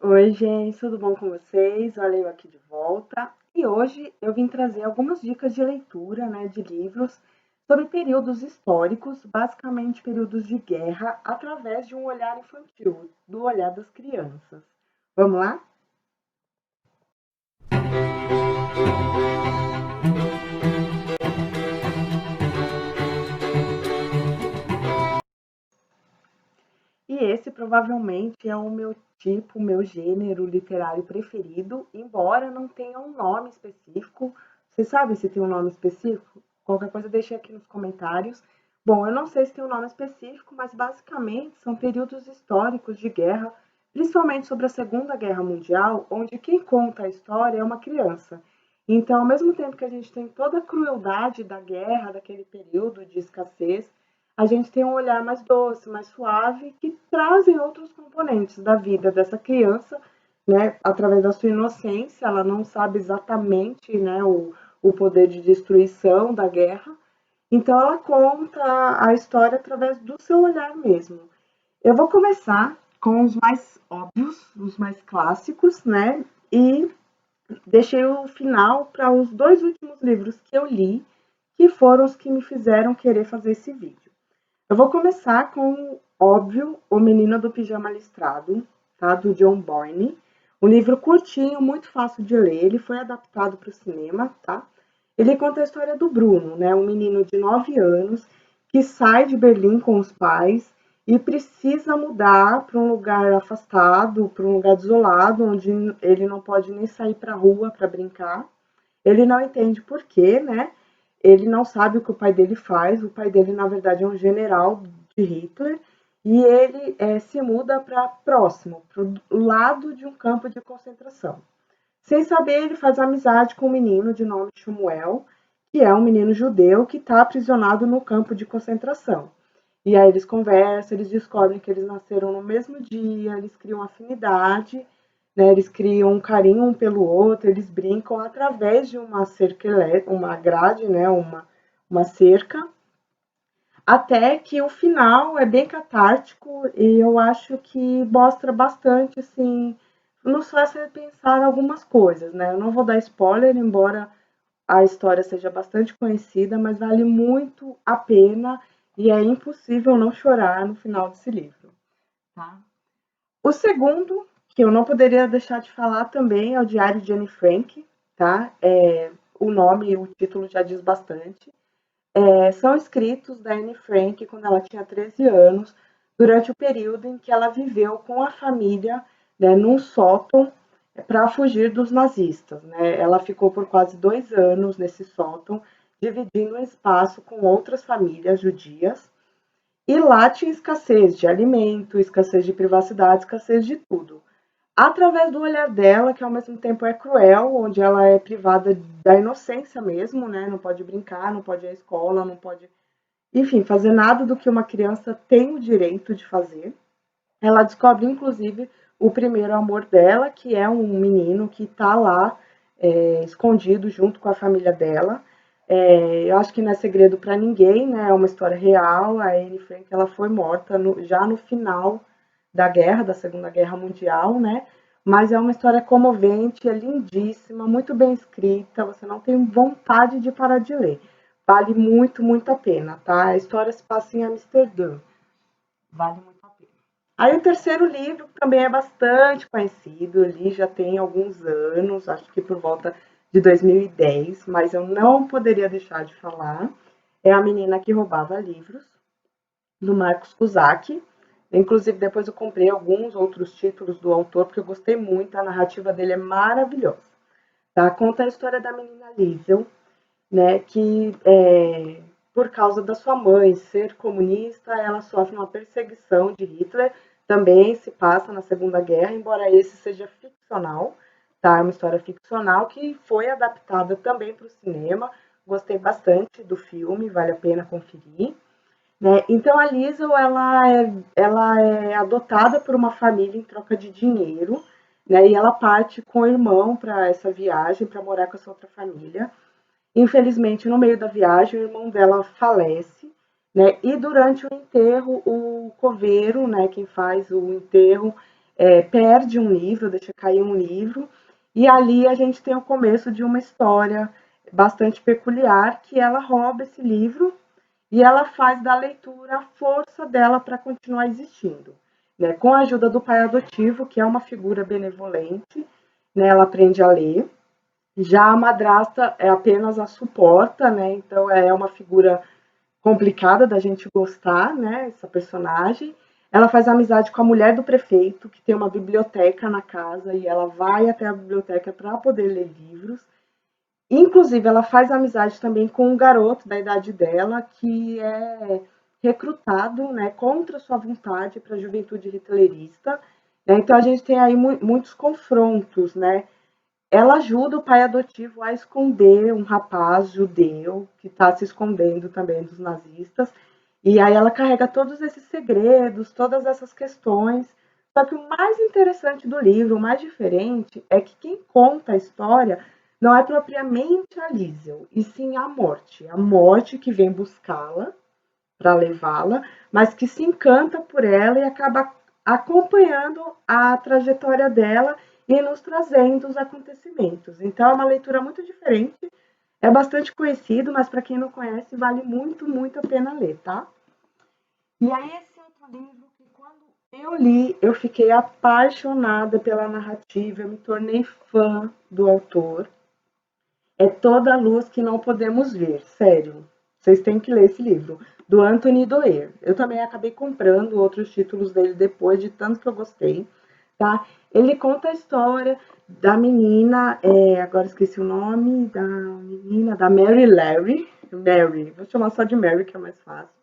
Oi, gente, tudo bom com vocês? Olha eu aqui de volta. E hoje eu vim trazer algumas dicas de leitura, né, de livros sobre períodos históricos, basicamente períodos de guerra, através de um olhar infantil, do olhar das crianças. Vamos lá? E esse provavelmente é o meu tipo, o meu gênero literário preferido, embora não tenha um nome específico. Vocês sabem se tem um nome específico? Qualquer coisa deixe aqui nos comentários. Bom, eu não sei se tem um nome específico, mas basicamente são períodos históricos de guerra, principalmente sobre a Segunda Guerra Mundial, onde quem conta a história é uma criança. Então, ao mesmo tempo que a gente tem toda a crueldade da guerra, daquele período de escassez, a gente tem um olhar mais doce, mais suave, que trazem outros componentes da vida dessa criança, né, através da sua inocência, ela não sabe exatamente, né, o poder de destruição da guerra, então ela conta a história através do seu olhar mesmo. Eu vou começar com os mais óbvios, os mais clássicos, né, e deixei o final para os dois últimos livros que eu li, que foram os que me fizeram querer fazer esse vídeo. Eu vou começar com, óbvio, O Menino do Pijama Listrado, tá? Do John Boyne. Um livro curtinho, muito fácil de ler. Ele foi adaptado para o cinema, tá? Ele conta a história do Bruno, né? Um menino de 9 anos que sai de Berlim com os pais e precisa mudar para um lugar afastado, para um lugar desolado, onde ele não pode nem sair para a rua para brincar. Ele não entende por quê, né? Ele não sabe o que o pai dele faz. O pai dele, na verdade, é um general de Hitler. E ele se muda para próximo, para o lado de um campo de concentração. Sem saber, ele faz amizade com um menino de nome Samuel, que é um menino judeu que está aprisionado no campo de concentração. E aí eles conversam, eles descobrem que eles nasceram no mesmo dia, eles criam afinidade, né? Eles criam um carinho um pelo outro, eles brincam através de uma cerca, uma grade, né? Uma cerca, até que o final é bem catártico e eu acho que mostra bastante, assim, nos faz repensar algumas coisas, né? Eu não vou dar spoiler, embora a história seja bastante conhecida, mas vale muito a pena e é impossível não chorar no final desse livro, tá? O segundo, que eu não poderia deixar de falar também, é o Diário de Anne Frank, tá? O nome e o título já diz bastante. São escritos da Anne Frank quando ela tinha 13 anos, durante o período em que ela viveu com a família, né, num sótão para fugir dos nazistas. Né? Ela ficou por quase 2 anos nesse sótão, dividindo um espaço com outras famílias judias. E lá tinha escassez de alimento, escassez de privacidade, escassez de tudo. Através do olhar dela, que ao mesmo tempo é cruel, onde ela é privada da inocência mesmo, né? Não pode brincar, não pode ir à escola, não pode, enfim, fazer nada do que uma criança tem o direito de fazer. Ela descobre, inclusive, o primeiro amor dela, que é um menino que está lá escondido junto com a família dela. Eu acho que não é segredo para ninguém, né? É uma história real. A Anne Frank ela foi morta já no final da guerra, da Segunda Guerra Mundial, né? Mas é uma história comovente, é lindíssima, muito bem escrita. Você não tem vontade de parar de ler. Vale muito, muito a pena, tá? A história se passa em Amsterdã. Vale muito a pena. Aí o terceiro livro também é bastante conhecido, ele já tem alguns anos, acho que por volta de 2010, mas eu não poderia deixar de falar. É A Menina que Roubava Livros, do Marcos Cusack. Inclusive, depois eu comprei alguns outros títulos do autor, porque eu gostei muito, a narrativa dele é maravilhosa. Tá? Conta a história da menina Liesel, né, que por causa da sua mãe ser comunista, ela sofre uma perseguição de Hitler, também se passa na Segunda Guerra, embora esse seja ficcional, tá? É uma história ficcional que foi adaptada também para o cinema, gostei bastante do filme, vale a pena conferir. Né? Então a Liesel ela é adotada por uma família em troca de dinheiro, né? E ela parte com o irmão para essa viagem, para morar com essa outra família. Infelizmente, no meio da viagem, o irmão dela falece, né? E durante o enterro, o coveiro, né, quem faz o enterro, perde um livro, deixa cair um livro, e ali a gente tem o começo de uma história bastante peculiar, que ela rouba esse livro e ela faz da leitura a força dela para continuar existindo, né? Com a ajuda do pai adotivo, que é uma figura benevolente, né? Ela aprende a ler. Já a madrasta é apenas a suporta, né? Então é uma figura complicada da gente gostar, né? Essa personagem. Ela faz amizade com a mulher do prefeito, que tem uma biblioteca na casa, e ela vai até a biblioteca para poder ler livros. Inclusive, ela faz amizade também com um garoto da idade dela, que é recrutado, né, contra sua vontade para a juventude hitlerista. Né? Então, a gente tem aí muitos confrontos, né? Ela ajuda o pai adotivo a esconder um rapaz judeu que está se escondendo também dos nazistas. E aí ela carrega todos esses segredos, todas essas questões. Só que o mais interessante do livro, o mais diferente, é que quem conta a história não é propriamente a Liesel, e sim a morte. A morte que vem buscá-la para levá-la, mas que se encanta por ela e acaba acompanhando a trajetória dela e nos trazendo os acontecimentos. Então é uma leitura muito diferente, é bastante conhecido, mas para quem não conhece, vale muito, muito a pena ler, tá? E aí esse outro livro que quando eu li, eu fiquei apaixonada pela narrativa, eu me tornei fã do autor. É Toda a Luz que Não Podemos Ver, sério. Vocês têm que ler esse livro, do Anthony Doerr. Eu também acabei comprando outros títulos dele depois, de tanto que eu gostei, tá? Ele conta a história da menina, agora esqueci o nome da menina, da Mary Larry. Mary, vou chamar só de Mary, que é mais fácil.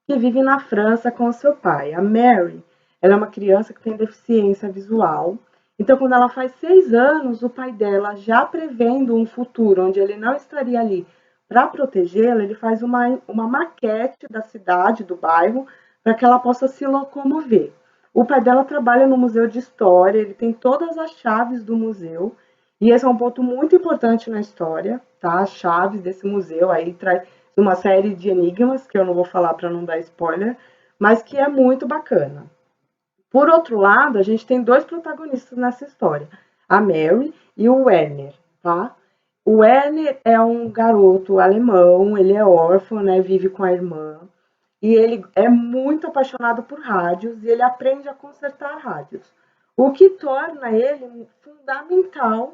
Que vive na França com o seu pai. A Mary, ela é uma criança que tem deficiência visual. Então, quando ela faz 6 anos, o pai dela, já prevendo um futuro onde ele não estaria ali para protegê-la, ele faz uma maquete da cidade, do bairro, para que ela possa se locomover. O pai dela trabalha no Museu de História, ele tem todas as chaves do museu, e esse é um ponto muito importante na história, tá? As chaves desse museu aí traz uma série de enigmas, que eu não vou falar para não dar spoiler, mas que é muito bacana. Por outro lado, a gente tem dois protagonistas nessa história, a Mary e o Werner, tá? O Werner é um garoto alemão, ele é órfão, né, vive com a irmã, e ele é muito apaixonado por rádios e ele aprende a consertar rádios, o que torna ele fundamental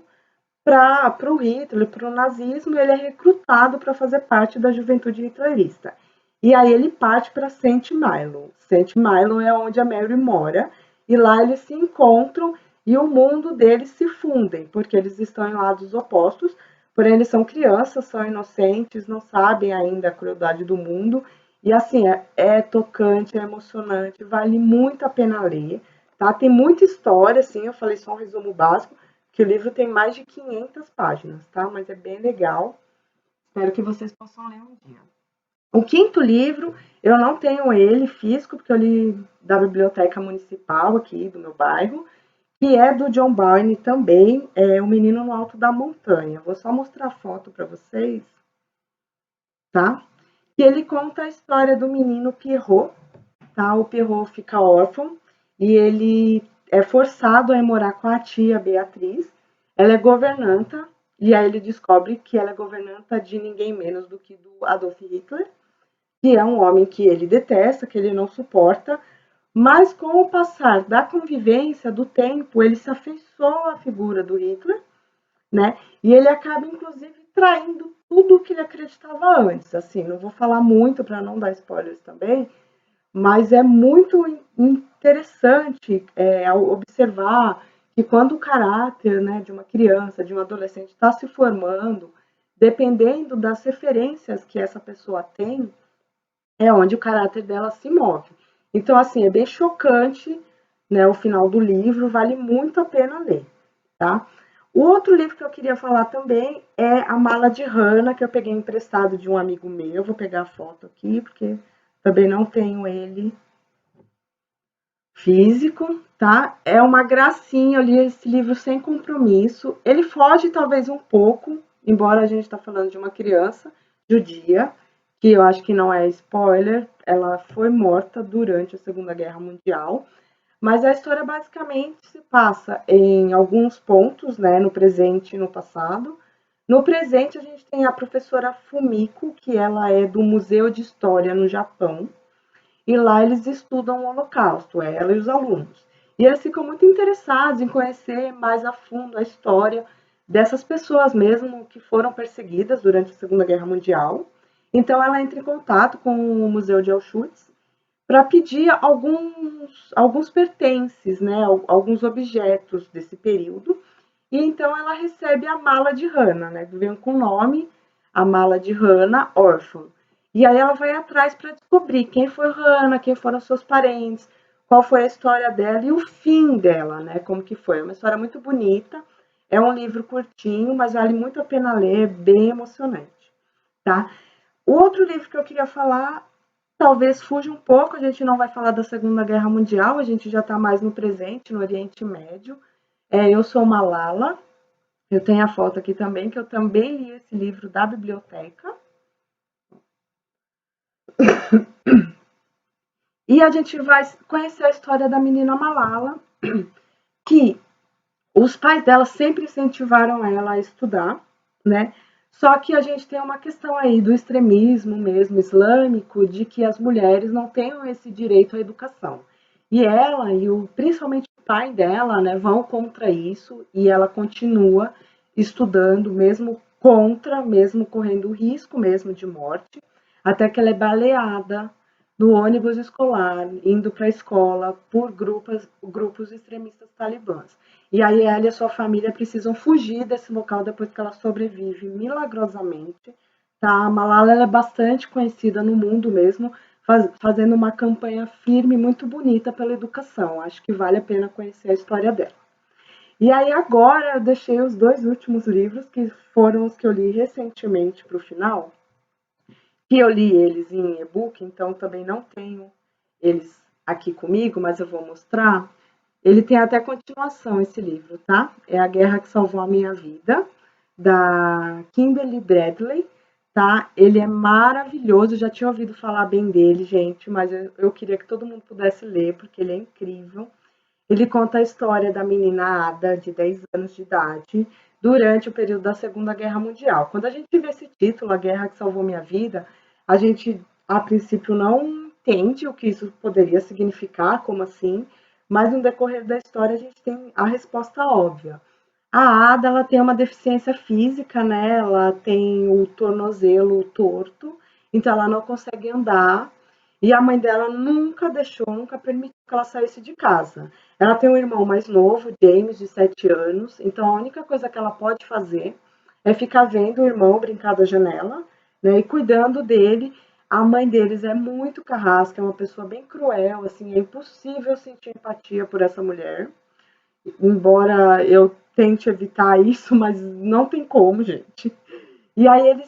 para o Hitler, para o nazismo, ele é recrutado para fazer parte da juventude hitlerista. E aí ele parte para Saint Milo. Saint Milo é onde a Mary mora, e lá eles se encontram e o mundo deles se fundem, porque eles estão em lados opostos, porém eles são crianças, são inocentes, não sabem ainda a crueldade do mundo, e assim, é tocante, é emocionante, vale muito a pena ler, tá? Tem muita história, assim, eu falei só um resumo básico, que o livro tem mais de 500 páginas, tá? Mas é bem legal. Espero que vocês possam ler um dia. O quinto livro, eu não tenho ele físico, porque eu li da biblioteca municipal aqui do meu bairro, que é do John Byrne também, é O Menino no Alto da Montanha. Vou só mostrar a foto para vocês, tá? Que ele conta a história do menino Pierrot, tá? O Pierrot fica órfão e ele é forçado a ir morar com a tia Beatriz. Ela é governanta e aí ele descobre que ela é governanta de ninguém menos do que do Adolf Hitler, que é um homem que ele detesta, que ele não suporta, mas com o passar da convivência, do tempo, ele se afeiçoa à figura do Hitler, né? E ele acaba, inclusive, traindo tudo o que ele acreditava antes. Assim, não vou falar muito para não dar spoilers também, mas é muito interessante observar que quando o caráter, né, de uma criança, de um adolescente está se formando, dependendo das referências que essa pessoa tem, é onde o caráter dela se move. Então, assim, é bem chocante, né, o final do livro, vale muito a pena ler, tá? O outro livro que eu queria falar também é A Mala de Hannah, que eu peguei emprestado de um amigo meu. Vou pegar a foto aqui, porque também não tenho ele físico, tá? É uma gracinha, eu li esse livro sem compromisso. Ele foge talvez um pouco, embora a gente está falando de uma criança judia, que eu acho que não é spoiler, ela foi morta durante a Segunda Guerra Mundial, Mas a história basicamente se passa em alguns pontos, né, no presente e no passado. No presente, a gente tem a professora Fumiko, que ela é do Museu de História no Japão, e lá eles estudam o Holocausto, ela e os alunos. E eles ficam muito interessados em conhecer mais a fundo a história dessas pessoas mesmo que foram perseguidas durante a Segunda Guerra Mundial. Então ela entra em contato com o Museu de Auschwitz para pedir alguns pertences, né, alguns objetos desse período. E então ela recebe a mala de Hannah, né, que vem com o nome, a mala de Hannah, órfã. E aí ela vai atrás para descobrir quem foi Hannah, quem foram seus parentes, qual foi a história dela e o fim dela, né, como que foi. É uma história muito bonita, é um livro curtinho, mas vale muito a pena ler, é bem emocionante, tá? O outro livro que eu queria falar talvez fuja um pouco, a gente não vai falar da Segunda Guerra Mundial, a gente já está mais no presente, no Oriente Médio. Eu Sou Malala, eu tenho a foto aqui também, que eu também li esse livro da biblioteca. E a gente vai conhecer a história da menina Malala, que os pais dela sempre incentivaram ela a estudar, né? Só que a gente tem uma questão aí do extremismo mesmo islâmico, de que as mulheres não tenham esse direito à educação. E ela principalmente o pai dela, né, vão contra isso e ela continua estudando mesmo contra, mesmo correndo risco mesmo de morte, até que ela é baleada no ônibus escolar, indo para a escola por grupos extremistas talibãs. E aí ela e a sua família precisam fugir desse local depois que ela sobrevive milagrosamente. Tá? A Malala ela é bastante conhecida no mundo mesmo, fazendo uma campanha firme, muito bonita pela educação. Acho que vale a pena conhecer a história dela. E aí agora eu deixei os dois últimos livros, que foram os que eu li recentemente para o final, que eu li eles em e-book, então também não tenho eles aqui comigo, mas eu vou mostrar. Ele tem até continuação, esse livro, tá? É A Guerra que Salvou a Minha Vida, da Kimberly Bradley, tá? Ele é maravilhoso, já tinha ouvido falar bem dele, gente, mas eu queria que todo mundo pudesse ler, porque ele é incrível. Ele conta a história da menina Ada, de 10 anos de idade, durante o período da Segunda Guerra Mundial. Quando a gente vê esse título, A Guerra que Salvou Minha Vida, a gente, a princípio, não entende o que isso poderia significar, como assim, mas no decorrer da história a gente tem a resposta óbvia. A Ada, ela tem uma deficiência física, né? Ela tem o tornozelo torto, então ela não consegue andar. E a mãe dela nunca deixou, nunca permitiu que ela saísse de casa. Ela tem um irmão mais novo, James, de 7 anos, então a única coisa que ela pode fazer é ficar vendo o irmão brincar da janela, né, e cuidando dele. A mãe deles é muito carrasca, é uma pessoa bem cruel, assim, é impossível sentir empatia por essa mulher. Embora eu tente evitar isso, mas não tem como, gente. E aí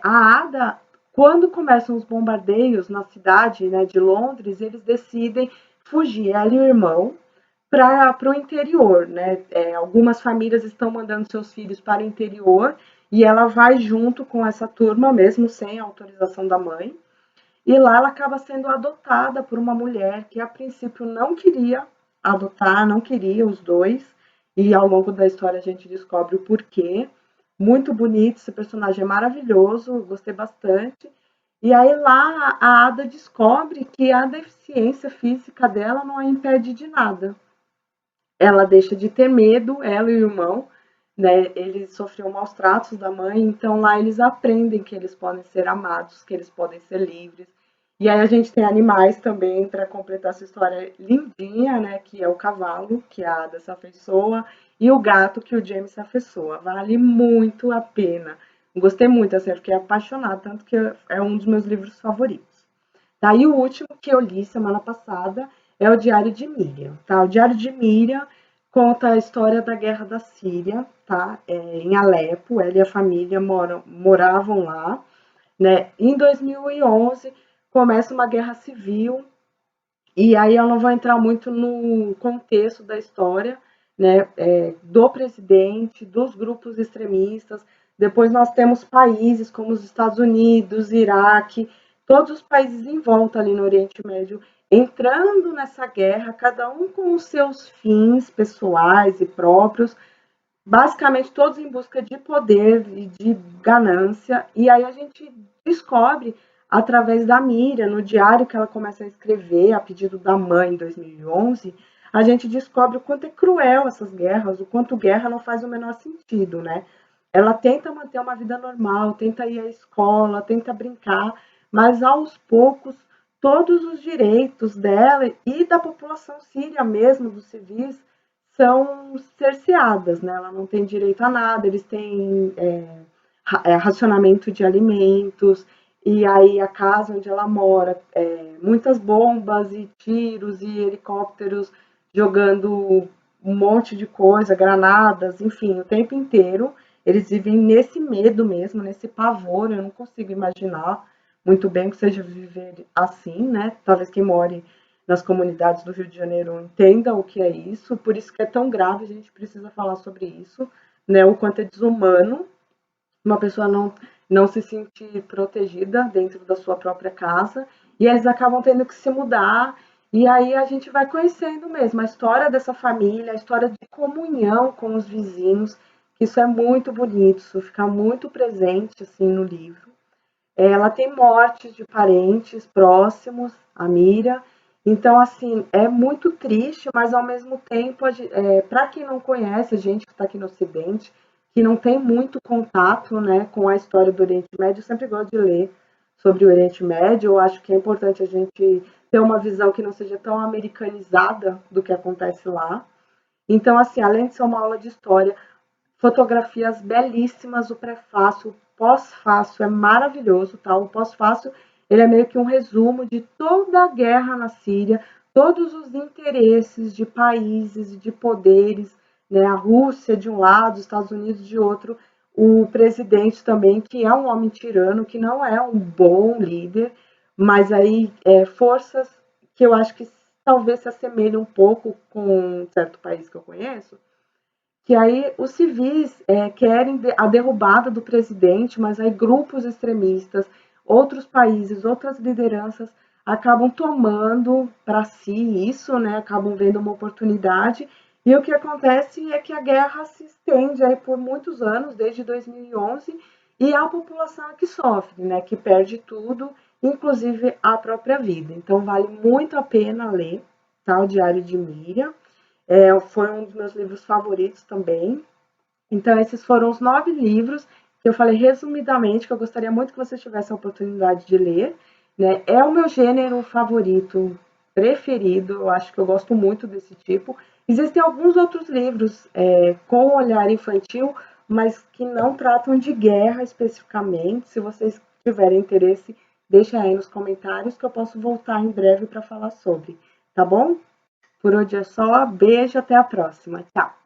a Ada, quando começam os bombardeios na cidade, né, de Londres, eles decidem fugir, ela e o irmão, para o interior, né? Algumas famílias estão mandando seus filhos para o interior e ela vai junto com essa turma, mesmo sem a autorização da mãe. E lá ela acaba sendo adotada por uma mulher que a princípio não queria adotar, não queria os dois. E ao longo da história a gente descobre o porquê. Muito bonito, esse personagem é maravilhoso, gostei bastante. E aí lá a Ada descobre que a deficiência física dela não a impede de nada. Ela deixa de ter medo, ela e o irmão, né? Eles sofriam maus tratos da mãe, então lá eles aprendem que eles podem ser amados, que eles podem ser livres. E aí a gente tem animais também para completar essa história lindinha, né? Que é o cavalo, que a Ada se afeiçoa, e o gato, que o James se afeiçoa. Vale muito a pena. Gostei muito, assim, eu fiquei apaixonada, tanto que é um dos meus livros favoritos. Tá? E o último que eu li semana passada é o Diário de Miriam. Tá? O Diário de Miriam conta a história da guerra da Síria, tá? Em Alepo. Ela e a família moravam lá. Né? Em 2011 começa uma guerra civil, e aí eu não vou entrar muito no contexto da história, né, do presidente, dos grupos extremistas. Depois nós temos países como os Estados Unidos, Iraque, todos os países em volta ali no Oriente Médio entrando nessa guerra, cada um com os seus fins pessoais e próprios, basicamente todos em busca de poder e de ganância. E aí a gente descobre, através da Miriam, no diário que ela começa a escrever, a pedido da mãe em 2011, a gente descobre o quanto é cruel essas guerras, o quanto guerra não faz o menor sentido, né? Ela tenta manter uma vida normal, tenta ir à escola, tenta brincar, mas aos poucos todos os direitos dela e da população síria mesmo, dos civis, são cerceadas, né? Ela não tem direito a nada, eles têm racionamento de alimentos, e aí a casa onde ela mora, muitas bombas e tiros e helicópteros jogando um monte de coisa, granadas, enfim, o tempo inteiro. Eles vivem nesse medo mesmo, nesse pavor. Eu não consigo imaginar muito bem que seja viver assim, né? Talvez quem more nas comunidades do Rio de Janeiro entenda o que é isso, por isso que é tão grave, a gente precisa falar sobre isso, né? O quanto é desumano uma pessoa não se sentir protegida dentro da sua própria casa, e eles acabam tendo que se mudar, e aí a gente vai conhecendo mesmo a história dessa família, a história de comunhão com os vizinhos, que isso é muito bonito, isso fica muito presente assim no livro. Ela tem mortes de parentes próximos, a Mira. Então, assim, é muito triste, mas ao mesmo tempo, para quem não conhece, a gente que está aqui no Ocidente, que não tem muito contato, né, com a história do Oriente Médio, eu sempre gosto de ler sobre o Oriente Médio. Eu acho que é importante a gente ter uma visão que não seja tão americanizada do que acontece lá. Então, assim, além de ser uma aula de história, fotografias belíssimas, o prefácio, o pós-fácio é maravilhoso, tá? O pós-fácio, ele é meio que um resumo de toda a guerra na Síria, todos os interesses de países e de poderes, né? A Rússia de um lado, os Estados Unidos de outro, o presidente também, que é um homem tirano, que não é um bom líder, mas aí forças que eu acho que talvez se assemelhem um pouco com um certo país que eu conheço, que aí os civis querem a derrubada do presidente, mas aí grupos extremistas, outros países, outras lideranças acabam tomando para si isso, né? Acabam vendo uma oportunidade. E o que acontece é que a guerra se estende aí por muitos anos, desde 2011, e a população é que sofre, né? Que perde tudo, inclusive a própria vida. Então vale muito a pena ler, tá? O Diário de Miriam. Foi um dos meus livros favoritos também. Então, esses foram os 9 livros que eu falei resumidamente, que eu gostaria muito que você tivesse a oportunidade de ler. Né? É o meu gênero favorito, preferido, eu acho que eu gosto muito desse tipo. Existem alguns outros livros com olhar infantil, mas que não tratam de guerra especificamente. Se vocês tiverem interesse, deixa aí nos comentários que eu posso voltar em breve para falar sobre. Tá bom? Por hoje é só. Beijo, até a próxima. Tchau!